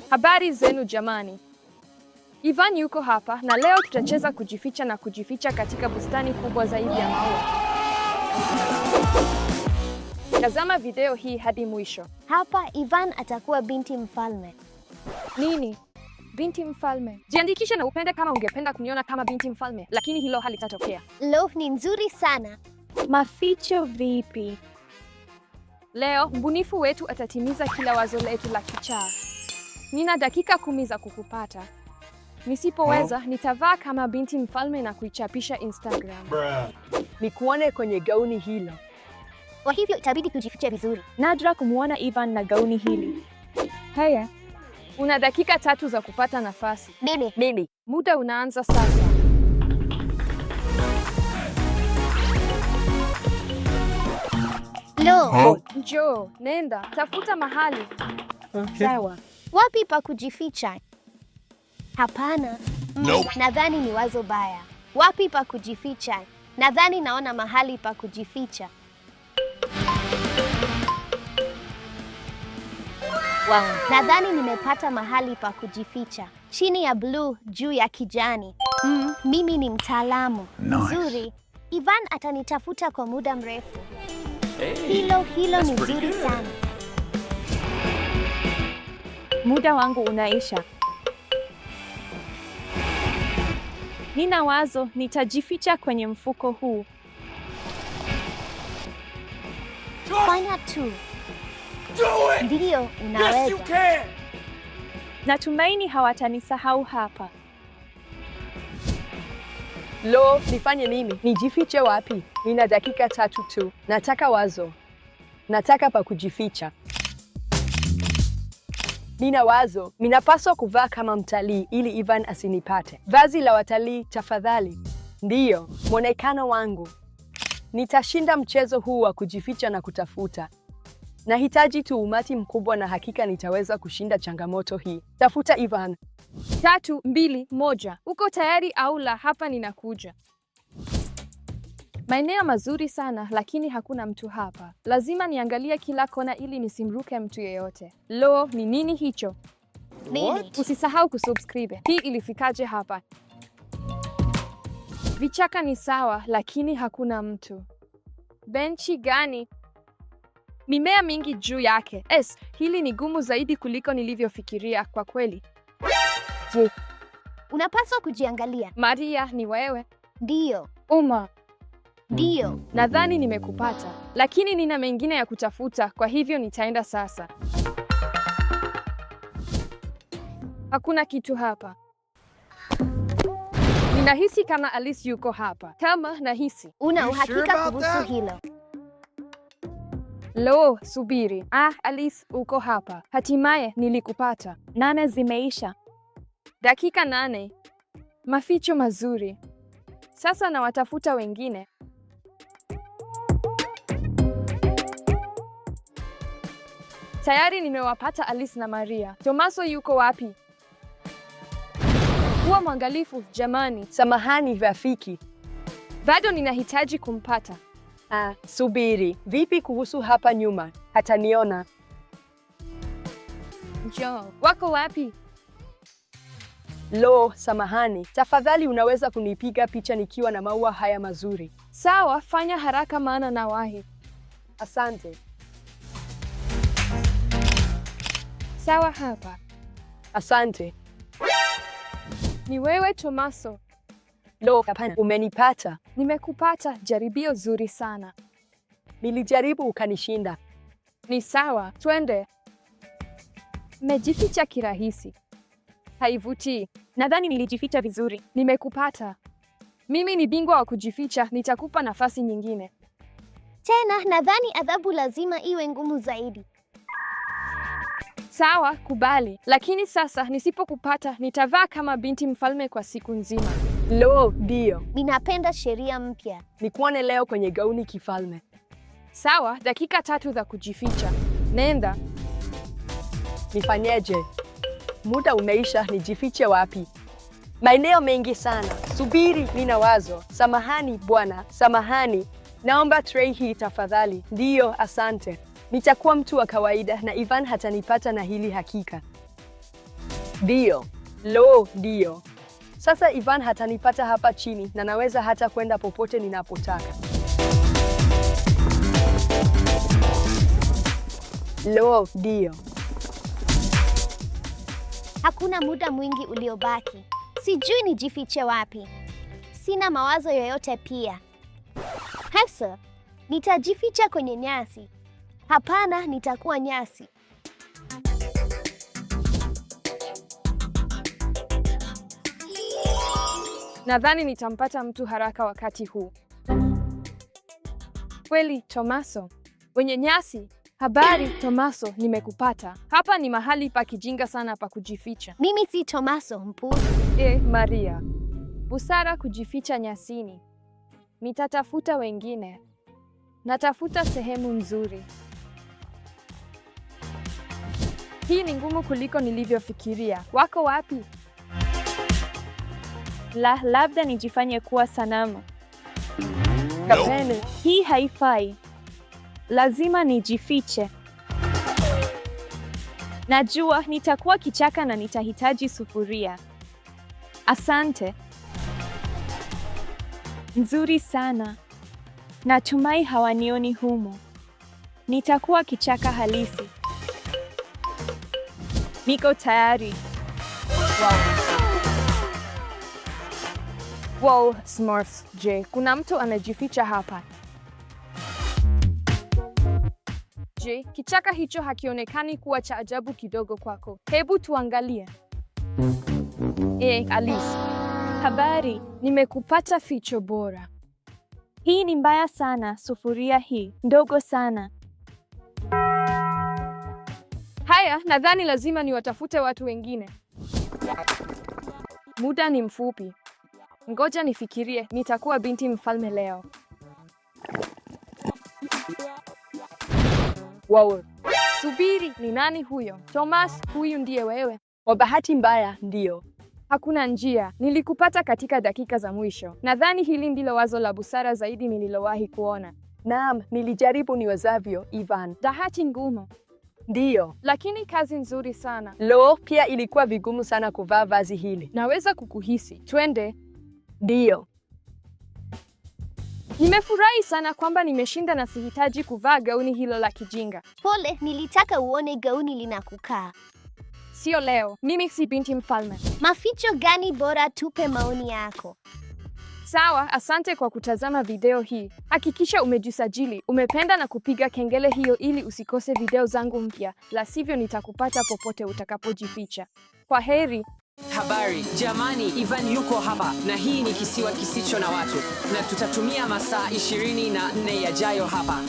Habari zenu jamani. Ivan yuko hapa na leo tutacheza kujificha na kujificha katika bustani kubwa zaidi ya maua. Tazama video hii hadi mwisho. Hapa Ivan atakuwa binti mfalme. Nini? Binti mfalme? Jiandikishe na upende kama ungependa kuniona kama binti mfalme, lakini hilo halitatokea. Lo, ni nzuri sana. Maficho vipi? Leo mbunifu wetu atatimiza kila wazo letu la kichaa. Nina dakika 10 za kukupata. Nisipoweza, nitavaa kama binti mfalme na kuichapisha Instagram. Nikuone kwenye gauni hilo. Kwa hivyo itabidi tujifiche vizuri. Nadra kumwona Ivan na gauni hili. Haya, una dakika 3 za kupata nafasi. Nini? Muda unaanza sasa. Lo, Njoo, nenda, tafuta mahali. Sawa. wapi pa kujificha? Hapana. Nadhani ni wazo baya. Wapi pa kujificha? Nadhani naona mahali pa kujificha. Wow. Nadhani nimepata mahali pa kujificha. Chini ya bluu, juu ya kijani. Mimi ni mtaalamu. Nzuri. Ivan atanitafuta kwa muda mrefu. Hilo ni nzuri sana. Muda wangu unaisha. Nina wazo, nitajificha kwenye mfuko huu. Fanya tu. Ndiyo, unaweza. Natumaini hawatanisahau hapa. Lo, nifanye nini? Nijifiche wapi? Nina dakika 3 tu. Nataka wazo. Nataka pa kujificha. Nina wazo. Ninapaswa kuvaa kama mtalii ili Ivan asinipate. Vazi la watalii tafadhali. Ndiyo, mwonekano wangu. Nitashinda mchezo huu wa kujificha na kutafuta. Nahitaji tu umati mkubwa na hakika nitaweza kushinda changamoto hii. Tafuta Ivan. 3, 2, 1. Uko tayari au la? Hapa ninakuja. Maeneo mazuri sana, lakini hakuna mtu hapa. Lazima niangalie kila kona ili nisimruke mtu yeyote. Lo, ni nini hicho? Nini? Usisahau kusubscribe. Hii ilifikaje hapa? Vichaka ni sawa, lakini hakuna mtu. Benchi gani? Mimea mingi juu yake. Hili ni gumu zaidi kuliko nilivyofikiria kwa kweli. Je, unapaswa kujiangalia. Maria, ni wewe? Ndiyo. Uma. Ndiyo. Nadhani nimekupata, lakini nina mengine ya kutafuta, kwa hivyo nitaenda sasa. Hakuna kitu hapa. Ninahisi kama Alice yuko hapa. Kama nahisi. Una uhakika kuhusu hilo? Lo, subiri. Alice, uko hapa. Hatimaye nilikupata. 8 zimeisha. Dakika 8. Maficho mazuri. Sasa nawatafuta wengine. Tayari nimewapata Alice na Maria. Tomaso yuko wapi? Kuwa mwangalifu jamani. Samahani rafiki. Bado ninahitaji kumpata. Subiri. Vipi kuhusu hapa nyuma? Hataniona. Njoo. Wako wapi? Lo, samahani. Tafadhali unaweza kunipiga picha nikiwa na maua haya mazuri? Sawa, fanya haraka maana nawahi. Asante. Sawa hapa. Asante. Ni wewe Tomaso? Lo, hapana. Umenipata. Nimekupata. Jaribio zuri sana. Nilijaribu ukanishinda. Ni sawa, twende. Mejificha kirahisi. Haivutii. Nadhani nilijificha vizuri. Nimekupata. Mimi ni bingwa wa kujificha, nitakupa nafasi nyingine. Tena nadhani adhabu lazima iwe ngumu zaidi. Sawa, kubali. Lakini sasa nisipokupata, nitavaa kama binti mfalme kwa siku nzima. Lo, ndio. Ninapenda sheria mpya. Nikuone leo kwenye gauni kifalme. Sawa, dakika 3 za kujificha. Nenda. Nifanyeje? Muda umeisha, nijifiche wapi? Maeneo mengi sana. Subiri, nina wazo. Samahani bwana, samahani. Naomba tray hii tafadhali. Ndiyo, asante. Nitakuwa mtu wa kawaida na Ivan hatanipata na hili hakika. Ndio. Lo, ndio. Sasa Ivan hatanipata hapa chini na naweza hata kwenda popote ninapotaka. Lo, ndio. Hakuna muda mwingi uliobaki. Sijui nijifiche wapi. Sina mawazo yoyote pia. Hafsa, nitajificha kwenye nyasi. Hapana, nitakuwa nyasi. Nadhani nitampata mtu haraka wakati huu. Kweli, Tomaso. Kwenye nyasi. Habari, Tomaso, nimekupata. Hapa ni mahali pa kijinga sana pa kujificha. Mimi si Tomaso, mpuzi. Maria. Busara kujificha nyasini. Nitatafuta wengine. Natafuta sehemu nzuri. Hii ni ngumu kuliko nilivyofikiria. Wako wapi? Labda nijifanye kuwa sanamu. Kapene. Hii haifai. Lazima nijifiche. Najua nitakuwa kichaka na nitahitaji sufuria. Asante. Nzuri sana. Natumai hawanioni humo. Nitakuwa kichaka halisi. Niko tayari. Wow, Smurfs. Je, kuna mtu anajificha hapa? Je, kichaka hicho hakionekani kuwa cha ajabu kidogo kwako? Hebu tuangalie. Alice. Habari, nimekupata ficho bora. Hii ni mbaya sana, sufuria hii. Ndogo sana. Haya, nadhani lazima niwatafute watu wengine. Muda ni mfupi. Ngoja nifikirie, nitakuwa binti mfalme leo. Wow. Subiri, ni nani huyo? Thomas, huyu ndiye wewe? Kwa bahati mbaya, ndio. Hakuna njia, nilikupata katika dakika za mwisho. Nadhani hili ndilo wazo la busara zaidi nililowahi kuona. Naam, nilijaribu niwezavyo, Ivan. Bahati ngumu. Ndio. Lakini kazi nzuri sana. Lo, pia ilikuwa vigumu sana kuvaa vazi hili. Naweza kukuhisi. Twende. Ndio. Nimefurahi sana kwamba nimeshinda na sihitaji kuvaa gauni hilo la kijinga. Pole, nilitaka uone gauni linakukaa. Sio leo. Mimi si binti mfalme. Maficho gani bora? Tupe maoni yako. Sawa, asante kwa kutazama video hii. Hakikisha umejisajili, umependa na kupiga kengele hiyo ili usikose video zangu mpya. La sivyo nitakupata popote utakapojificha. Kwa heri. Habari jamani, Ivan yuko hapa na hii ni kisiwa kisicho na watu na tutatumia masaa 24 yajayo hapa.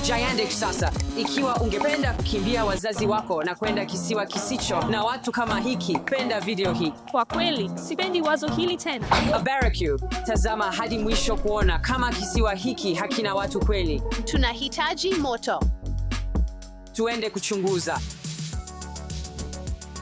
Giantic sasa, ikiwa ungependa kukimbia wazazi wako na kwenda kisiwa kisicho na watu kama hiki, penda video hii. Kwa kweli, sipendi wazo hili tena. A barbecue. Tazama hadi mwisho kuona kama kisiwa hiki hakina watu kweli. Tunahitaji moto. Tuende kuchunguza.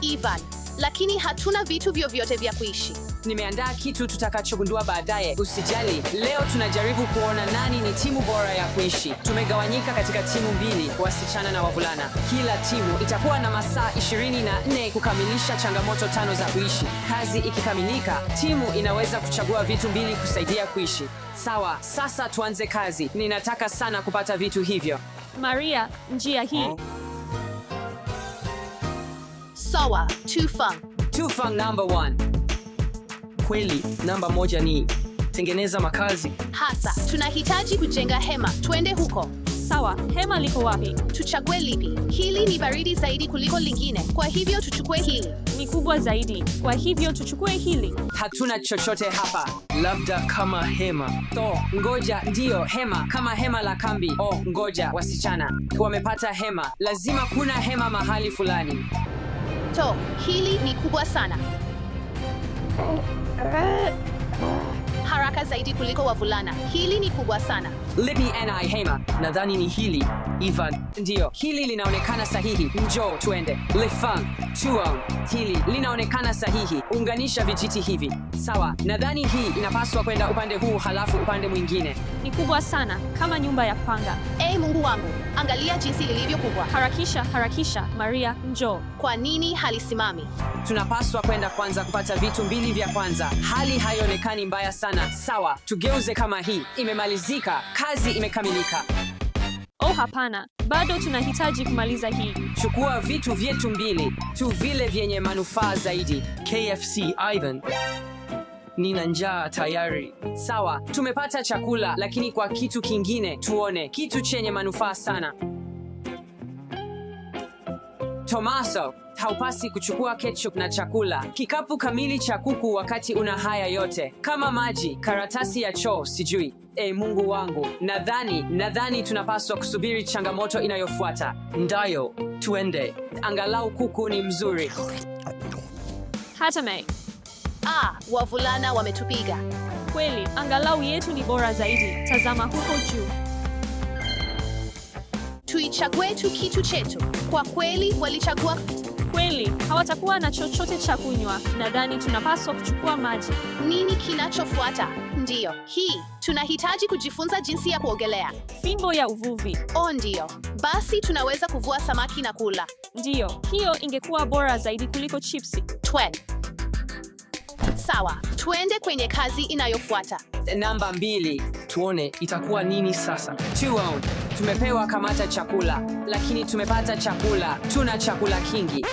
Ivan, lakini hatuna vitu vyovyote vya kuishi. Nimeandaa kitu tutakachogundua baadaye. Usijali, leo tunajaribu kuona nani ni timu bora ya kuishi. Tumegawanyika katika timu mbili, wasichana na wavulana. Kila timu itakuwa na masaa 24 kukamilisha changamoto 5 za kuishi. Kazi ikikamilika, timu inaweza kuchagua vitu 2 kusaidia kuishi. Sawa, sasa tuanze kazi. Ninataka sana kupata vitu hivyo. Maria, njia hii. Sawa, Tufang. Tufang number 1. Kweli, namba 1 ni tengeneza makazi. Hasa, tunahitaji kujenga hema. Twende huko. Sawa, hema liko wapi? Tuchague lipi? Hili ni baridi zaidi kuliko lingine, kwa hivyo tuchukue hili. Ni kubwa zaidi, kwa hivyo tuchukue hili. Hatuna chochote hapa. Labda kama hema. Ngoja, ndio hema, kama hema la kambi. Ngoja, wasichana wamepata hema. Lazima kuna hema mahali fulani. Hili ni kubwa sana. Haraka zaidi kuliko wavulana. Hili ni kubwa sana. Lipi ni hema? Nadhani ni hili, Ivan. Ndio, hili linaonekana sahihi. Njoo tuende. Lifang, Tuong. Hili linaonekana sahihi. Unganisha vijiti hivi. Sawa, nadhani hii inapaswa kwenda upande huu halafu upande mwingine. Ni kubwa sana, kama nyumba ya kupanga. Mungu wangu, angalia jinsi lilivyo kubwa. Harakisha, harakisha. Maria, njoo. Kwa nini halisimami? Tunapaswa kwenda kwanza kupata vitu mbili vya kwanza. Hali haionekani mbaya sana. Sawa, tugeuze kama hii. Imemalizika, kazi imekamilika. Oh, hapana, bado tunahitaji kumaliza hii. Chukua vitu vyetu mbili tu, vile vyenye manufaa zaidi. KFC Ivan. Nina njaa tayari. Sawa, tumepata chakula, lakini kwa kitu kingine tuone kitu chenye manufaa sana. Tomaso, haupasi kuchukua ketchup na chakula. Kikapu kamili cha kuku wakati una haya yote. Kama maji, karatasi ya choo, sijui. Mungu wangu, nadhani tunapaswa kusubiri changamoto inayofuata. Ndayo, tuende. Angalau kuku ni mzuri. Hatame. Wavulana wametupiga. Kweli, angalau yetu ni bora zaidi. Tazama huko juu. Tuichague tu kitu chetu. Kwa kweli walichagua. Kweli, hawatakuwa na chochote cha kunywa. Nadhani tunapaswa kuchukua maji. Nini kinachofuata? Ndiyo, hii. Tunahitaji kujifunza jinsi ya kuogelea. Fimbo ya uvuvi. Ndiyo. Basi tunaweza kuvua samaki na kula. Ndiyo, hiyo ingekuwa bora zaidi kuliko chipsi. Sawa, tuende kwenye kazi inayofuata. Namba 2. Tuone itakuwa nini sasa. Tuone. Tumepewa kamata chakula, lakini tumepata chakula. Tuna chakula kingi.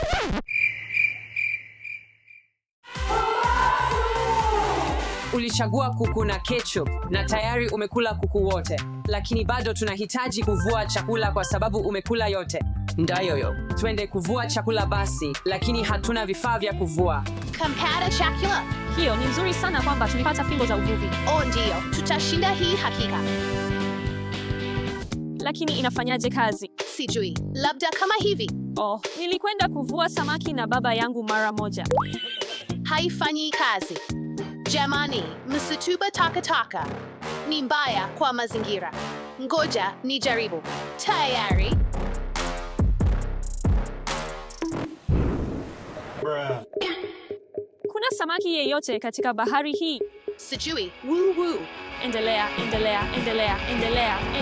Ulichagua kuku na ketchup na tayari umekula kuku wote, lakini bado tunahitaji kuvua chakula kwa sababu umekula yote. Ndayo, twende kuvua chakula basi, lakini hatuna vifaa vya kuvua. Kampata chakula. Hiyo ni nzuri sana kwamba tulipata fimbo za uvuvi. Ndiyo, tutashinda hii hakika. Lakini inafanyaje kazi? Sijui, labda kama hivi. Nilikwenda kuvua samaki na baba yangu mara moja. Haifanyi kazi. Jamani, msitupe takataka. Ni mbaya kwa mazingira. Ngoja nijaribu. Tayari. Kuna samaki yeyote katika bahari hii? Sijui. Woo. Endelea.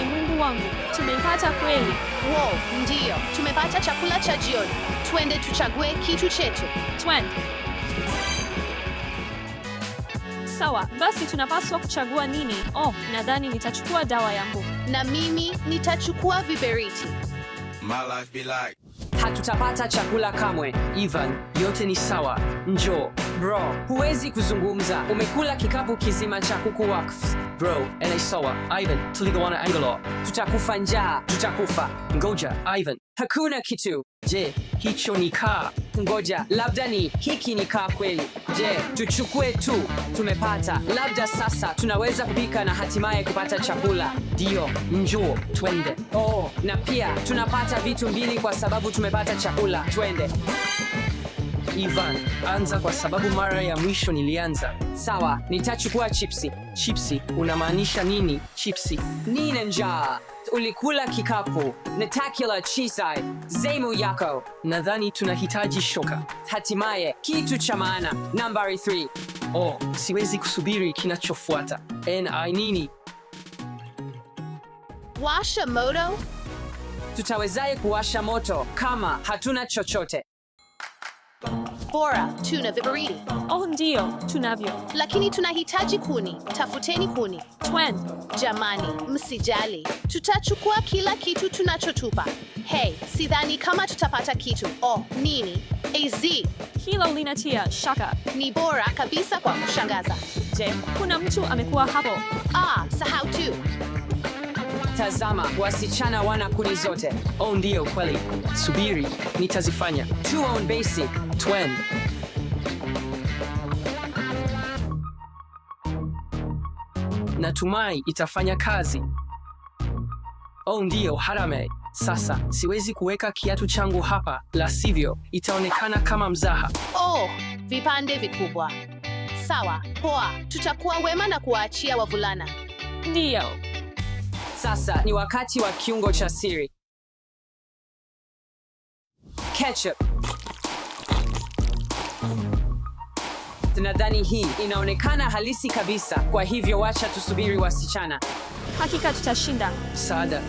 Mungu wangu, tumepata kweli. Wow, ndiyo. Tumepata chakula cha jioni. Twende tuchague kitu chetu. Twende. Sawa, basi tunapaswa kuchagua nini? Nadhani nitachukua dawa yangu. Na mimi nitachukua viberiti. My life be like. Hatutapata chakula kamwe. Ivan, yote ni sawa. Njoo. Bro, huwezi kuzungumza. Umekula kikapu kizima cha kuku wakfu. Bro, sawa. Ivan, tuligawana angalo. Tutakufa njaa. Tutakufa. Ngoja, Ivan. Hakuna kitu. Je, hicho ni kaa? Ngoja, labda hiki ni kaa kweli. Je, tuchukue tu. Tumepata. Labda sasa tunaweza kupika na hatimaye kupata chakula. Ndio, njoo, twende. Na pia tunapata vitu mbili kwa sababu tumepata chakula. Twende. Ivan, anza kwa sababu mara ya mwisho nilianza. Sawa, nitachukua chipsi. Chipsi, unamaanisha nini? Chipsi. Nina njaa. Ulikula kikapu. Natakula chisai. Zemu yako. Nadhani tunahitaji shoka. Hatimaye, kitu cha maana. Nambari 3. Siwezi kusubiri kinachofuata. Nini? Washa moto? Tutawezaje kuwasha moto kama hatuna chochote? Bora, tuna viberiti. Ndio, tunavyo. Lakini tunahitaji kuni. Tafuteni kuni. Twende. Jamani, msijali. Tutachukua kila kitu tunachotupa. Hey, sidhani kama tutapata kitu. Nini? Hilo linatia shaka. Ni bora kabisa kwa kushangaza. Je, kuna mtu amekuwa hapo? Sahau tu. Tazama, wasichana wana kuni zote. Ndio kweli. Subiri, nitazifanya. Tuone basic. Twende. Natumai itafanya kazi. Ndio, harame. Sasa, siwezi kuweka kiatu changu hapa, la sivyo, itaonekana kama mzaha. Vipande vikubwa. Sawa, poa. Tutakuwa wema na kuwaachia wavulana. Ndio. Sasa ni wakati wa kiungo cha siri. Ketchup. Nadhani hii inaonekana halisi kabisa, kwa hivyo wacha tusubiri wasichana. Hakika tutashinda. Msaada,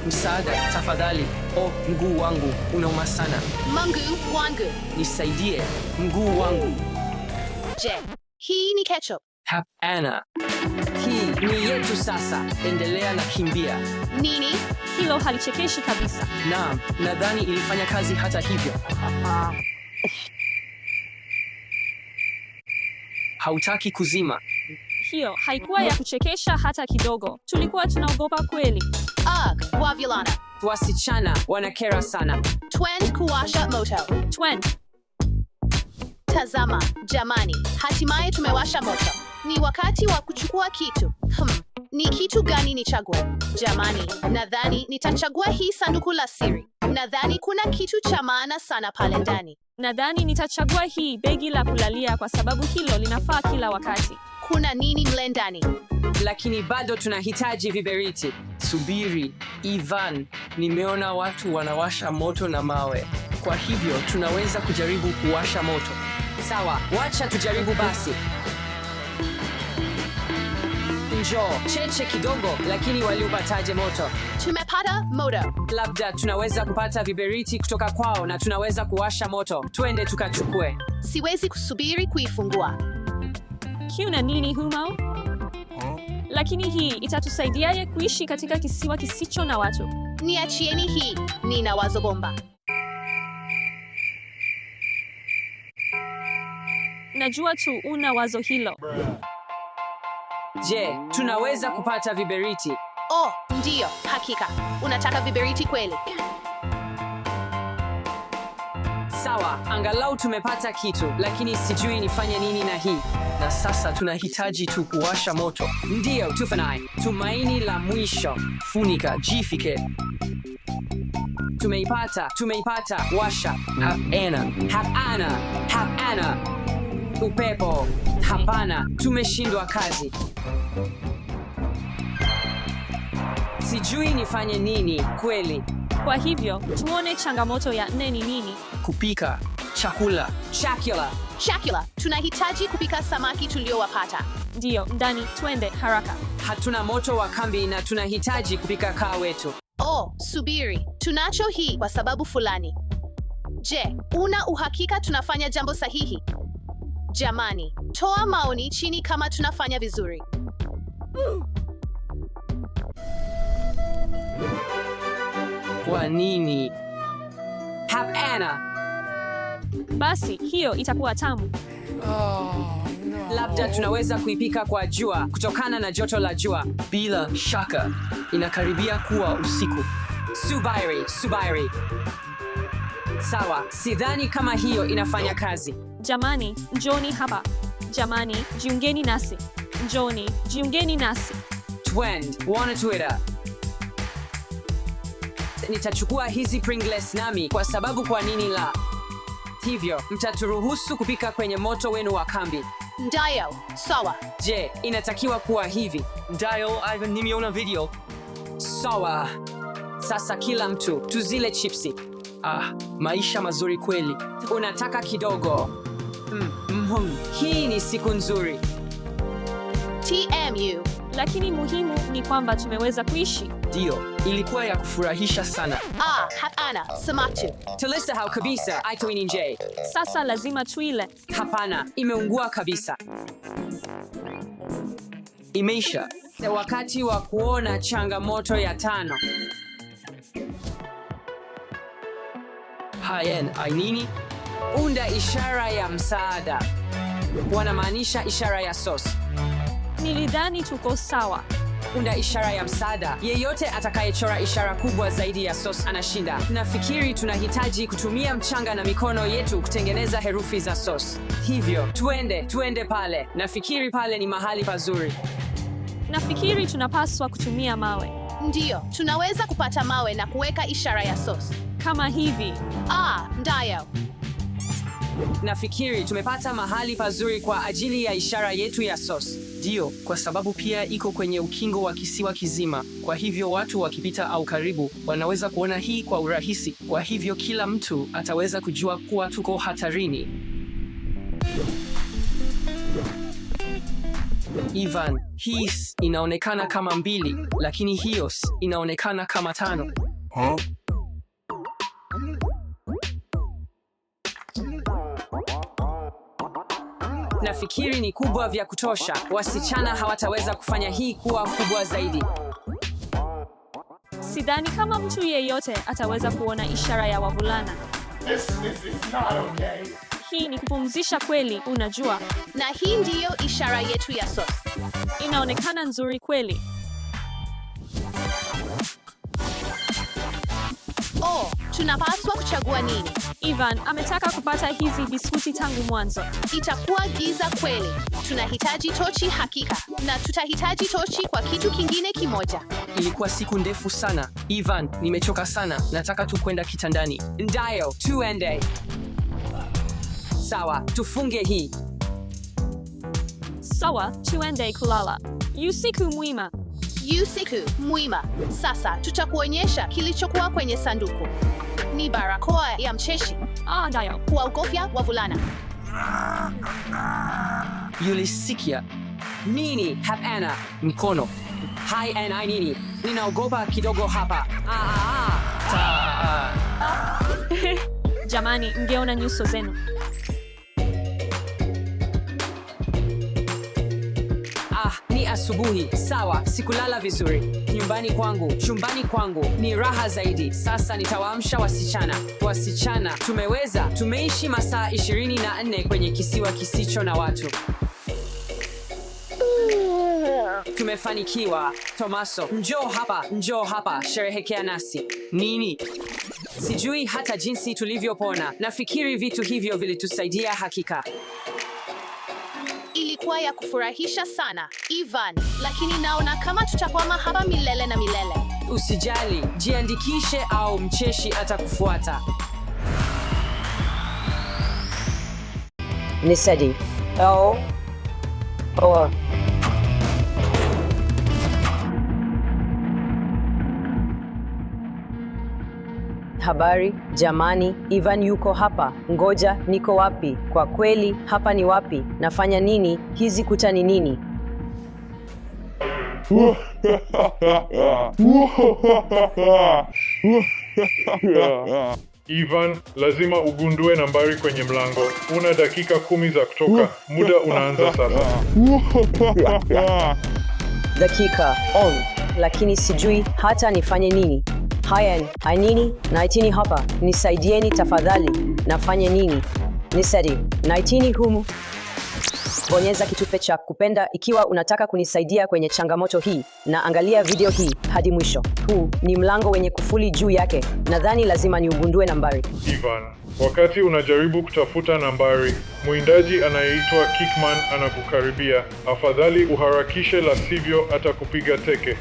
tafadhali. Oh, mguu wangu unauma sana. Mungu wangu. Nisaidie, mguu wangu. Je, hii ni ketchup? Hapana. Hii ni yetu sasa. Endelea na kimbia. Nini? Hilo halichekeshi kabisa. Naam, nadhani ilifanya kazi hata hivyo. Hautaki kuzima. Hiyo haikuwa ya kuchekesha hata kidogo. Tulikuwa tunaogopa kweli. Wavulana. Wasichana wanakera sana. Twend kuwasha moto. Twend. Tazama, jamani, hatimaye tumewasha moto. Ni wakati wa kuchukua kitu. Ni kitu gani nichague? Jamani, nadhani nitachagua hii sanduku la siri. Nadhani kuna kitu cha maana sana pale ndani. Nadhani nitachagua hii begi la kulalia kwa sababu hilo linafaa kila wakati. Kuna nini mle ndani? Lakini bado tunahitaji viberiti. Subiri, Ivan, nimeona watu wanawasha moto na mawe. Kwa hivyo tunaweza kujaribu kuwasha moto. Sawa, wacha tujaribu basi. Njoo, cheche kidogo, lakini waliupataje moto? Tumepata moto. Labda tunaweza kupata viberiti kutoka kwao na tunaweza kuwasha moto. Twende tukachukue. Siwezi kusubiri kuifungua. Kuna nini humo? Lakini hii itatusaidiaje kuishi katika kisiwa kisicho na watu? Niachieni hii, nina wazo bomba. Najua tu una wazo hilo. Je, tunaweza kupata viberiti? Oh, ndiyo, hakika. Unataka viberiti kweli? Sawa, angalau tumepata kitu, lakini sijui nifanye nini na hii. Na sasa tunahitaji tu kuwasha moto. Ndiyo, tufanye. Tumaini la mwisho. Funika, jifike. Tumeipata. Washa. Hapana. Upepo. Hapana, tumeshindwa kazi. Sijui nifanye nini kweli. Kwa hivyo, tuone changamoto ya 4 ni nini? Kupika chakula. Chakula. Tunahitaji kupika samaki tuliowapata. Ndiyo, ndani, twende haraka. Hatuna moto wa kambi na tunahitaji kupika kaa wetu. Oh, subiri. Tunacho hii kwa sababu fulani. Je, una uhakika tunafanya jambo sahihi? Jamani, toa maoni chini kama tunafanya vizuri. Kwa nini? Hapana. Basi, hiyo itakuwa tamu. Labda tunaweza kuipika kwa jua kutokana na joto la jua. Bila shaka, inakaribia kuwa usiku. Subiri. Sawa, sidhani kama hiyo inafanya kazi. Jamani, njoni hapa. Jamani, jiungeni nasi. Njoni, jiungeni nasi. Twend, wana Twitter. Nitachukua hizi Pringles nami kwa sababu kwa nini la? Hivyo, mtaturuhusu kupika kwenye moto wenu wa kambi. Ndiyo, sawa. Je, inatakiwa kuwa hivi? Ndiyo, Ivan, nimeona video. Sawa. Sasa kila mtu, tuzile chipsi. Maisha mazuri kweli. Unataka kidogo? Hii ni siku nzuri. TMU. Lakini muhimu ni kwamba tumeweza kuishi. Ndiyo, ilikuwa ya kufurahisha sana. Hapana, samaki. Tulisahau kabisa aitwini nje. Sasa lazima tuile. Hapana, imeungua kabisa. Imeisha. Wakati wa kuona changamoto ya 5. Hayen, nini? Unda ishara ya msaada. Wanamaanisha ishara ya sauce. Nilidhani tuko sawa. Unda ishara ya msaada. Yeyote atakayechora ishara kubwa zaidi ya sauce anashinda. Nafikiri tunahitaji kutumia mchanga na mikono yetu kutengeneza herufi za sauce. Hivyo, twende pale. Nafikiri pale ni mahali pazuri. Nafikiri tunapaswa kutumia mawe. Ndiyo, tunaweza kupata mawe na kuweka ishara ya sauce. Kama hivi. Ndiyo. Nafikiri tumepata mahali pazuri kwa ajili ya ishara yetu ya sauce. Ndiyo, kwa sababu pia iko kwenye ukingo wa kisiwa kizima. Kwa hivyo watu wakipita au karibu, wanaweza kuona hii kwa urahisi. Kwa hivyo kila mtu ataweza kujua kuwa tuko hatarini. Ivan, hii inaonekana kama 2, lakini hiyo inaonekana kama 5. Nafikiri ni kubwa vya kutosha. Wasichana hawataweza kufanya hii kuwa kubwa zaidi. Sidhani kama mtu yeyote ataweza kuona ishara ya wavulana. This is not okay. Hii ni kupumzisha kweli, unajua. Na hii ndiyo ishara yetu ya sos. Inaonekana nzuri kweli. Oh, tunapaswa kuchagua nini? Ivan ametaka kupata hizi biskuti tangu mwanzo. Itakuwa giza kweli. Tunahitaji tochi hakika. Na tutahitaji tochi kwa kitu kingine kimoja. Ilikuwa siku ndefu sana. Ivan, nimechoka sana. Nataka tu kwenda kitandani. Ndayo, tuende. Sawa, tufunge hii. Sawa, tuende kulala. Usiku mwema. Usiku mwema. Sasa tutakuonyesha kilichokuwa kwenye sanduku. Ni barakoa ya mcheshi. Ndayo. Kuwaogofya wavulana. Yulisikia. Nini? Hapana. Mkono. Hai nini? Ninaogopa kidogo hapa. Jamani, mngeona nyuso zenu. Ni asubuhi. Sawa, sikulala vizuri. Nyumbani kwangu, chumbani kwangu ni raha zaidi. Sasa nitawaamsha wasichana. Wasichana, tumeishi masaa 24 kwenye kisiwa kisicho na watu. Tumefanikiwa. Tomaso, njoo hapa, sherehekea nasi. Nini? Sijui hata jinsi tulivyopona. Nafikiri vitu hivyo vilitusaidia hakika. Ilikuwa ya kufurahisha sana, Ivan, lakini naona kama tutakwama hapa milele na milele. Usijali, jiandikishe au mcheshi atakufuata. Nisedi. Habari, jamani, Ivan yuko hapa. Ngoja, niko wapi? Kwa kweli, hapa ni wapi? Nafanya nini? Hizi kuta ni nini? Ivan, lazima ugundue nambari kwenye mlango. Una dakika 10 za kutoka. Muda unaanza sasa. Dakika on, lakini sijui hata nifanye nini. Haya, nini? Naitini hapa. Nisaidieni tafadhali. Nafanye nini? Nisedi. Naitini humu. Bonyeza kitufe cha kupenda ikiwa unataka kunisaidia kwenye changamoto hii, na angalia video hii hadi mwisho. Huu ni mlango wenye kufuli juu yake. Nadhani lazima niugundue nambari. Ivan, wakati unajaribu kutafuta nambari, mwindaji anayeitwa Kickman anakukaribia. Afadhali uharakishe, la sivyo atakupiga teke.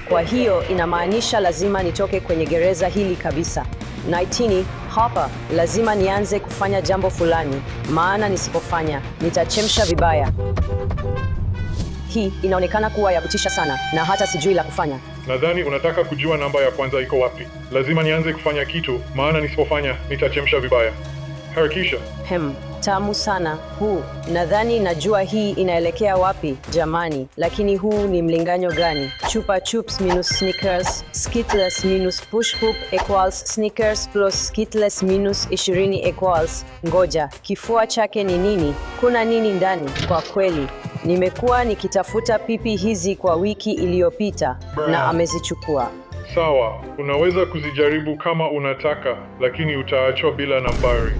Kwa hiyo inamaanisha lazima nitoke kwenye gereza hili kabisa. Naitini hapa, lazima nianze kufanya jambo fulani, maana nisipofanya nitachemsha vibaya. Hii inaonekana kuwa ya kutisha sana na hata sijui la kufanya. Nadhani unataka kujua namba ya kwanza iko wapi. Lazima nianze kufanya kitu, maana nisipofanya nitachemsha vibaya. Harakisha. Tamu sana huu. Nadhani najua hii inaelekea wapi, jamani. Lakini huu ni mlinganyo gani? Chupa chups minus Snickers, Skittles minus Push Poop equals Snickers plus Skittles minus 20 equals. Ngoja, kifua chake ni nini? Kuna nini ndani? Kwa kweli, nimekuwa nikitafuta pipi hizi kwa wiki iliyopita na amezichukua. Sawa, unaweza kuzijaribu kama unataka, lakini utaachwa bila nambari.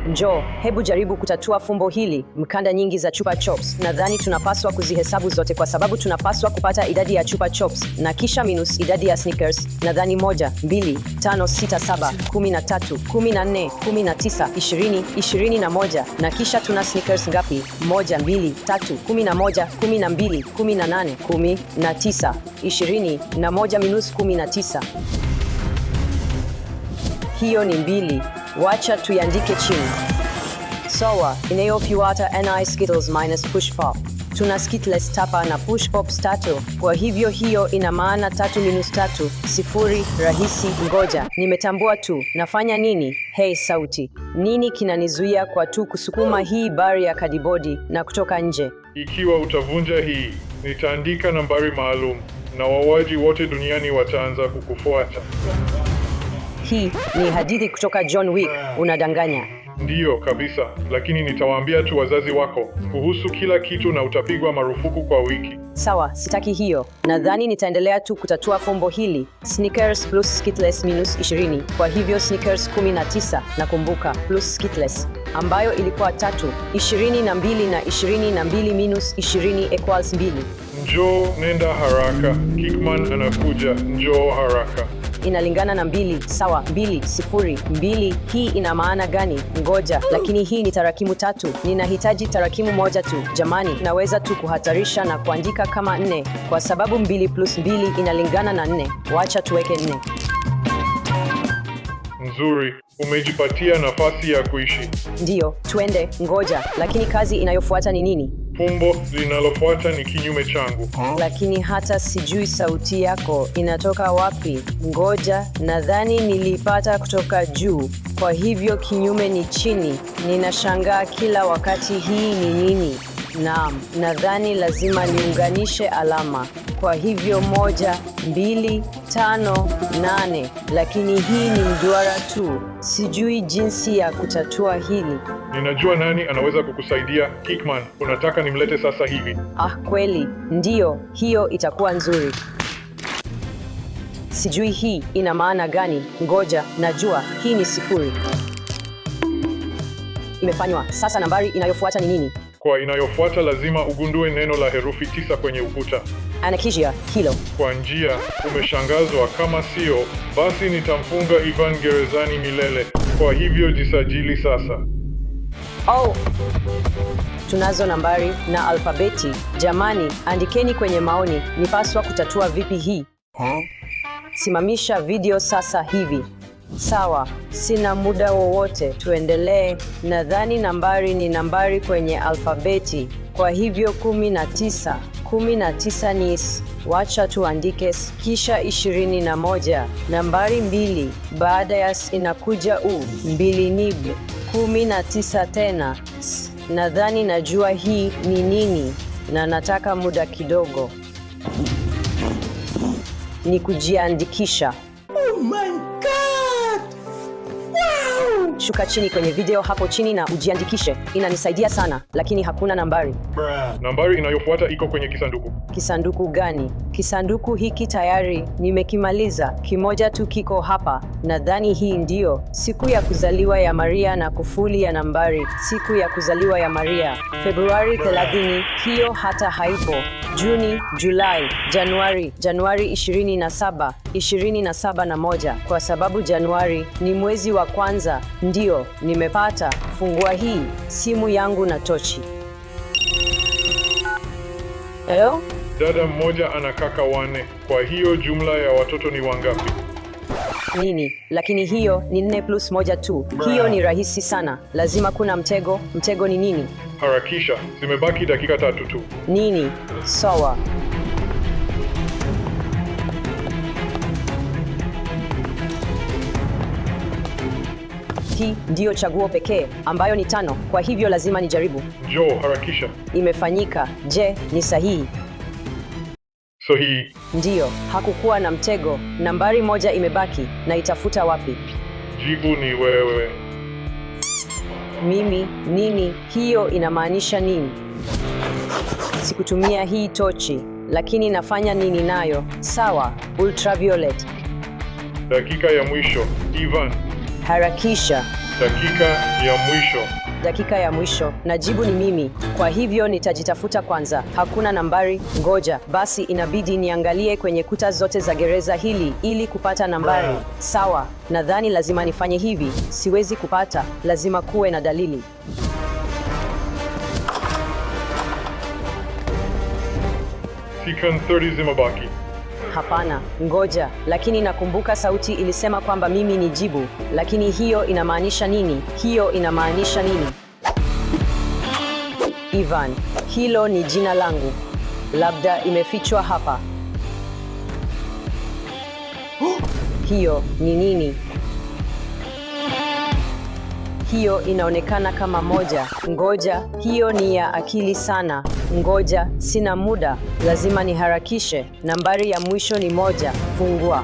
Njoo, hebu jaribu kutatua fumbo hili. Mkanda nyingi za chupa chops. Nadhani tunapaswa kuzihesabu zote kwa sababu tunapaswa kupata idadi ya chupa chops na kisha minus idadi ya Snickers. Nadhani 1, 2, 5, 6, 7, 13, 14, 19, 20, 21 na kisha tuna Snickers ngapi? 1, 2, 3, 11, 12, 18, 19, 20 na 1 minus 19. Hiyo ni 2. Wacha tuiandike chini. Sawa, inayofuata ni Skittles minus Push Pop. Tuna Skittles tapa na Push Pops 3. Kwa hivyo hiyo ina maana 3 minus 3, 0. Rahisi. Ngoja, nimetambua tu. Nafanya nini? Hey sauti, nini kinanizuia kwa tu kusukuma hii bari ya kadibodi na kutoka nje? Ikiwa utavunja hii, nitaandika nambari maalum na wauaji wote duniani wataanza kukufuata. Hii ni hadithi kutoka John Wick, unadanganya. Ndiyo kabisa, lakini nitawaambia tu wazazi wako kuhusu kila kitu na utapigwa marufuku kwa wiki. Sawa, sitaki hiyo. Nadhani nitaendelea tu kutatua fumbo hili. Snickers plus Skittles minus 20. Kwa hivyo Snickers 19 na kumbuka plus Skittles ambayo ilikuwa 3, 22 na 22 minus 20 equals 2. Njoo, nenda haraka. Kickman anakuja, njoo haraka. Inalingana na 2, sawa, 2, 0, 2. Hii ina maana gani? Ngoja, lakini hii ni tarakimu 3. Ninahitaji tarakimu 1 tu. Jamani, naweza tu kuhatarisha na kuandika kama 4, kwa sababu 2 plus 2 inalingana na 4. Wacha tuweke 4. Nzuri, umejipatia nafasi ya kuishi. Ndiyo, twende. Ngoja, lakini kazi inayofuata ni nini? Fumbo linalofuata ni kinyume changu. Lakini hata sijui sauti yako inatoka wapi. Ngoja, nadhani nilipata kutoka juu. Kwa hivyo kinyume ni chini. Ninashangaa kila wakati, hii ni nini? Naam, nadhani lazima niunganishe alama. Kwa hivyo 1, 2, 5, 8. Lakini hii ni mduara tu. Sijui jinsi ya kutatua hili. Ninajua nani anaweza kukusaidia, Kickman. Unataka nimlete sasa hivi? Kweli? Ndiyo, hiyo itakuwa nzuri. Sijui hii ina maana gani. Ngoja, najua hii ni 0. Imefanywa. Sasa nambari inayofuata ni nini? Kwa inayofuata lazima ugundue neno la herufi 9 kwenye ukuta. Anakijia hilo. Kwa njia, umeshangazwa. Kama sio, basi nitamfunga Ivan gerezani milele. Kwa hivyo jisajili sasa. Tunazo nambari na alfabeti. Jamani, andikeni kwenye maoni, nipaswa kutatua vipi hii? Simamisha video sasa hivi. Sawa, sina muda wowote, tuendelee. Nadhani nambari ni nambari kwenye alfabeti. Kwa hivyo 19. 19 ni S. Wacha tuandike S, kisha 21. Nambari 2, baada ya S inakuja U. 2 ni B. 19 tena S. Nadhani najua hii ni nini na nataka muda kidogo. Ni kujiandikisha. Oh my God! Wow! Shuka chini kwenye video hapo chini na ujiandikishe. Inanisaidia sana, lakini hakuna nambari. Nambari inayofuata iko kwenye kisanduku. Kisanduku gani? Kisanduku hiki tayari nimekimaliza. Kimoja tu kiko hapa. Nadhani hii ndio siku ya kuzaliwa ya Maria na kufuli ya nambari. Siku ya kuzaliwa ya Maria, Februari 30. Hiyo hata haipo. Juni, Julai, Januari 27, 27 na 1, kwa sababu Januari ni mwezi wa kwanza. Ndio, nimepata. Fungua hii simu yangu na tochi. Hello? Dada mmoja ana kaka 4. Kwa hiyo jumla ya watoto ni wangapi? Nini? Lakini hiyo ni 4 plus 1 tu. Hiyo ni rahisi sana. Lazima kuna mtego. Mtego ni nini? Harakisha, zimebaki dakika 3 tu. Nini? Sawa. Hii ndiyo chaguo pekee ambayo ni 5. Kwa hivyo lazima nijaribu. Njoo, harakisha. Imefanyika. Je, ni sahihi? Sahihi. Ndiyo, hakukuwa na mtego. Nambari 1 imebaki na itafuta wapi? Jibu ni wewe. Mimi? Nini? Hiyo inamaanisha nini? Sikutumia hii tochi, lakini nafanya nini nayo? Sawa, ultraviolet. Dakika ya mwisho, Ivan. Harakisha. Dakika ya mwisho. Dakika ya mwisho. Na jibu ni mimi. Kwa hivyo nitajitafuta kwanza. Hakuna nambari. Ngoja, basi inabidi niangalie kwenye kuta zote za gereza hili ili kupata nambari. Sawa, nadhani lazima nifanye hivi. Siwezi kupata. Lazima kuwe na dalili. Sekunde 30 zimebaki. Hapana, ngoja, lakini nakumbuka sauti ilisema kwamba mimi ni jibu. Lakini hiyo inamaanisha nini? Hiyo inamaanisha nini? Ivan, hilo ni jina langu. Labda imefichwa hapa. Hiyo ni nini? Hiyo inaonekana kama moja. Ngoja, hiyo ni ya akili sana. Ngoja, sina muda, lazima niharakishe. Nambari ya mwisho ni 1. Fungua.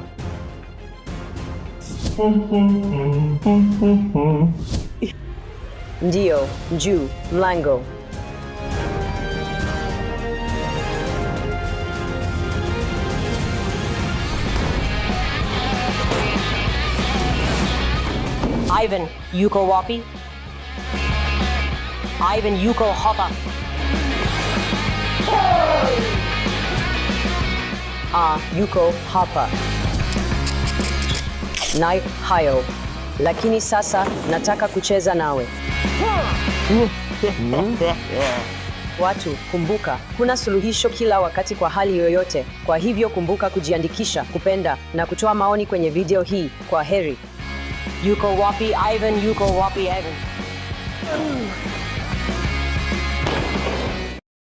Ndiyo, juu, mlango. Ivan, yuko wapi? Ivan, yuko hapa. Yuko hapa. Nayo hayo. Lakini sasa nataka kucheza nawe. Watu, kumbuka, kuna suluhisho kila wakati kwa hali yoyote. Kwa hivyo kumbuka kujiandikisha, kupenda na kutoa maoni kwenye video hii. Kwa heri. Yuko wapi Ivan? Yuko wapi Ivan?